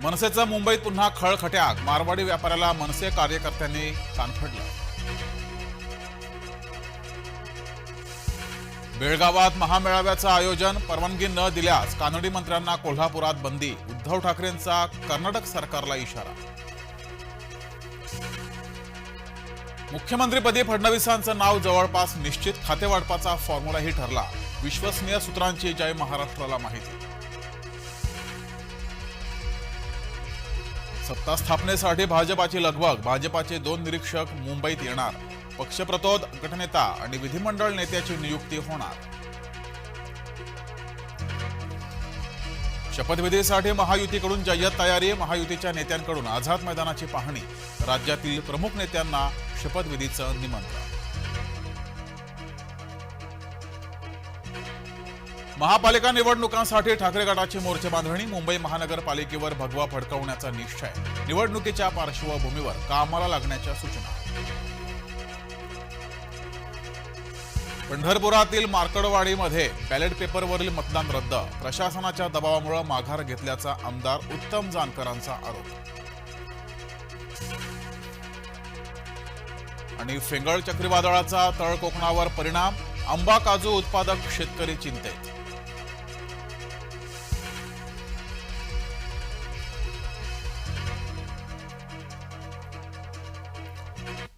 मनसेचा मुंबईत पुन्हा खळखट्याक, मारवाडी व्यापाऱ्याला मनसे कार्यकर्त्यांनी कानफडलं. बेळगावात महामेळाव्याचं आयोजन, परवानगी न दिल्यास कानडी मंत्र्यांना कोल्हापुरात बंदी. उद्धव ठाकरेंचा कर्नाटक सरकारला इशारा. मुख्यमंत्रीपदी फडणवीसांचं नाव जवळपास निश्चित, खातेवाटपाचा फॉर्म्युलाही ठरला. विश्वसनीय सूत्रांची जय महाराष्ट्राला माहिती. सत्ता स्थापनेसाठी भाजपाची लगबग, भाजपाचे 2 निरीक्षक मुंबईत येणार. पक्षप्रतोद गटनेता आणि विधिमंडळ नेत्याची नियुक्ती होणार. शपथविधीसाठी महायुतीकडून जय्यत तयारी, महायुतीच्या नेत्यांकडून आझाद मैदानाची पाहणी. राज्यातील प्रमुख नेत्यांना शपथविधीचं निमंत्रण. महापालिका निवडणुकांसाठी ठाकरे गटाची मोर्चेबांधणी, मुंबई महानगरपालिकेवर भगवा फडकवण्याचा निश्चय. निवडणुकीच्या पार्श्वभूमीवर कामाला लागण्याच्या सूचना. पंढरपुरातील मार्कडवाडीमध्ये बॅलेट पेपरवरील मतदान रद्द, प्रशासनाच्या दबावामुळे माघार घेतल्याचा आमदार उत्तम जानकरांचा आरोप. आणि फेंगळ चक्रीवादळाचा तळ कोकणावर परिणाम, आंबा काजू उत्पादक शेतकरी चिंतेत.